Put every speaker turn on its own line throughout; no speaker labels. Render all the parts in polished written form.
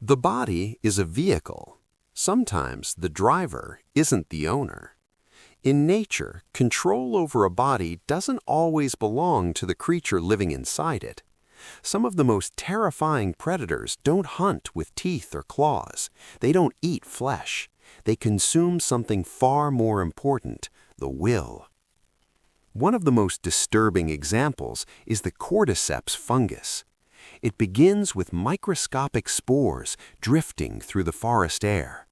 The body is a vehicle. Sometimes the driver isn't the owner. In nature, control over a body doesn't always belong to the creature living inside it. Some of the most terrifying predators don't hunt with teeth or claws. They don't eat flesh. They consume something far more important, the will. One of the most disturbing examples is the cordyceps fungus. It begins with microscopic spores drifting through the forest air.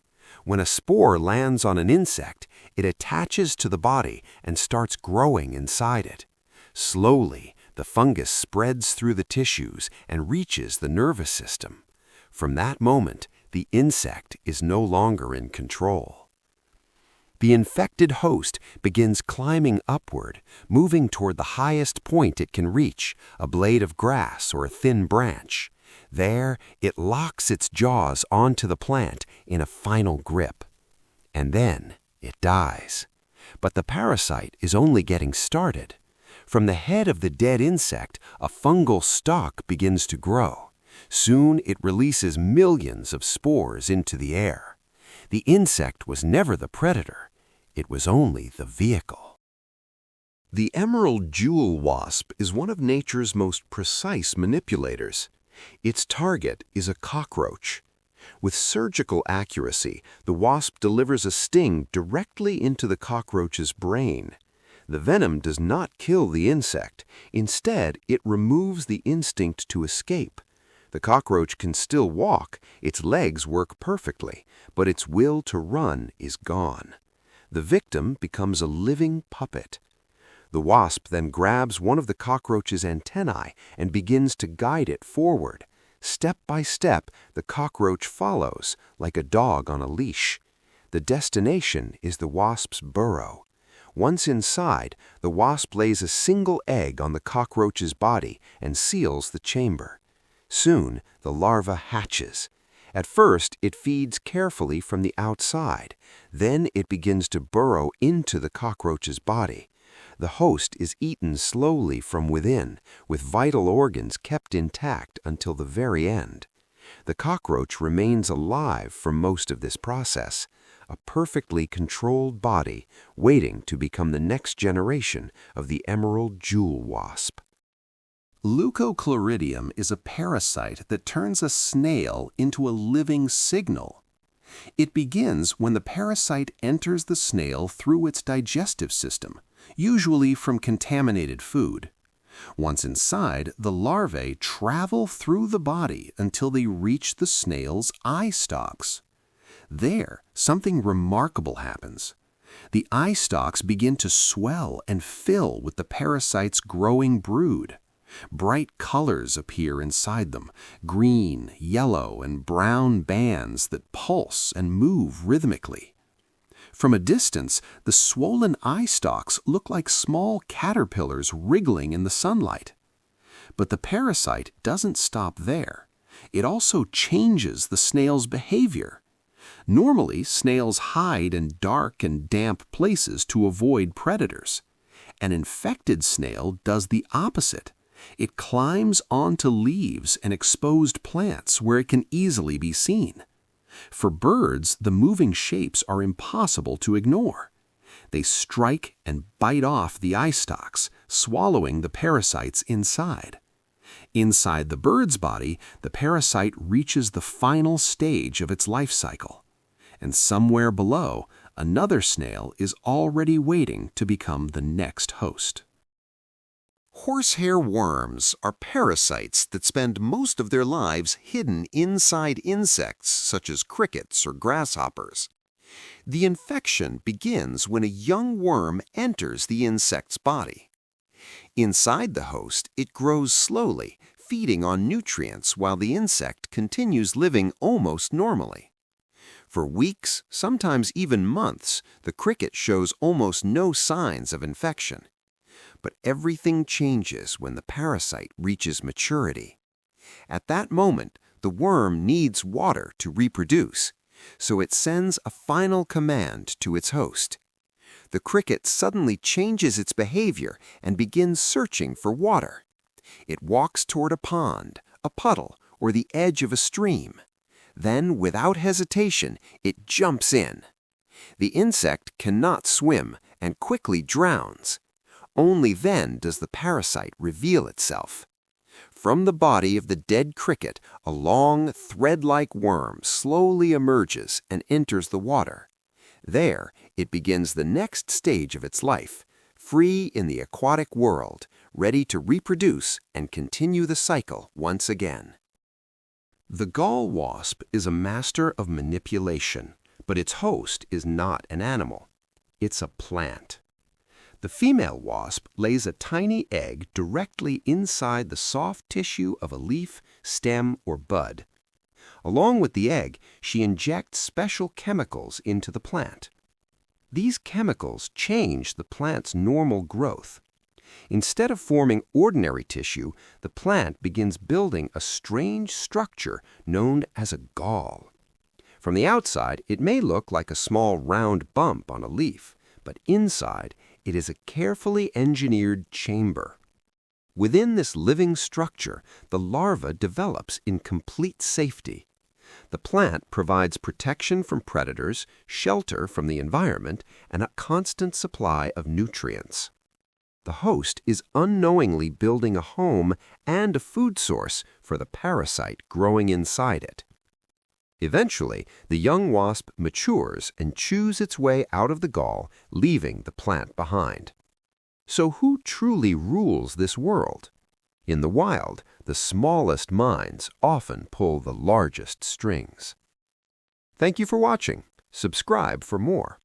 When a spore lands on an insect, it attaches to the body and starts growing inside it. Slowly, the fungus spreads through the tissues and reaches the nervous system. From that moment, the insect is no longer in control. The infected host begins climbing upward, moving toward the highest point it can reach, a blade of grass or a thin branch. There, it locks its jaws onto the plant in a final grip. And then it dies. But the parasite is only getting started. From the head of the dead insect, a fungal stalk begins to grow. Soon it releases millions of spores into the air. The insect was never the predator. It was only the vehicle. The emerald jewel wasp is one of nature's most precise manipulators. Its target is a cockroach. With surgical accuracy, the wasp delivers a sting directly into the cockroach's brain. The venom does not kill the insect. Instead, it removes the instinct to escape. The cockroach can still walk, its legs work perfectly, but its will to run is gone. The victim becomes a living puppet. The wasp then grabs one of the cockroach's antennae and begins to guide it forward. Step by step, the cockroach follows, like a dog on a leash. The destination is the wasp's burrow. Once inside, the wasp lays a single egg on the cockroach's body and seals the chamber. Soon, the larva hatches. At first, it feeds carefully from the outside. Then it begins to burrow into the cockroach's body. The host is eaten slowly from within, with vital organs kept intact until the very end. The cockroach remains alive for most of this process, a perfectly controlled body waiting to become the next generation of the emerald jewel wasp. Leucochloridium is a parasite that turns a snail into a living signal. It begins when the parasite enters the snail through its digestive system, usually from contaminated food. Once inside, the larvae travel through the body until they reach the snail's eye stalks. There, something remarkable happens. The eye stalks begin to swell and fill with the parasite's growing brood. Bright colors appear inside them, green, yellow, and brown bands that pulse and move rhythmically. From a distance, the swollen eye stalks look like small caterpillars wriggling in the sunlight. But the parasite doesn't stop there. It also changes the snail's behavior. Normally, snails hide in dark and damp places to avoid predators. An infected snail does the opposite. It climbs onto leaves and exposed plants where it can easily be seen. For birds, the moving shapes are impossible to ignore. They strike and bite off the eye stalks, swallowing the parasites inside. Inside the bird's body, the parasite reaches the final stage of its life cycle. And somewhere below, another snail is already waiting to become the next host. Horsehair worms are parasites that spend most of their lives hidden inside insects such as crickets or grasshoppers. The infection begins when a young worm enters the insect's body. Inside the host, it grows slowly, feeding on nutrients while the insect continues living almost normally. For weeks, sometimes even months, the cricket shows almost no signs of infection. But everything changes when the parasite reaches maturity. At that moment, the worm needs water to reproduce, so it sends a final command to its host. The cricket suddenly changes its behavior and begins searching for water. It walks toward a pond, a puddle, or the edge of a stream. Then, without hesitation, it jumps in. The insect cannot swim and quickly drowns. Only then does the parasite reveal itself. From the body of the dead cricket, a long, thread-like worm slowly emerges and enters the water. There, it begins the next stage of its life, free in the aquatic world, ready to reproduce and continue the cycle once again. The gall wasp is a master of manipulation, but its host is not an animal. It's a plant. The female wasp lays a tiny egg directly inside the soft tissue of a leaf, stem, or bud. Along with the egg, she injects special chemicals into the plant. These chemicals change the plant's normal growth. Instead of forming ordinary tissue, the plant begins building a strange structure known as a gall. From the outside, it may look like a small round bump on a leaf, but inside, it is a carefully engineered chamber. Within this living structure, the larva develops in complete safety. The plant provides protection from predators, shelter from the environment, and a constant supply of nutrients. The host is unknowingly building a home and a food source for the parasite growing inside it. Eventually, the young wasp matures and chews its way out of the gall, leaving the plant behind. So who truly rules this world? In the wild, the smallest minds often pull the largest strings. Thank you for watching. Subscribe for more.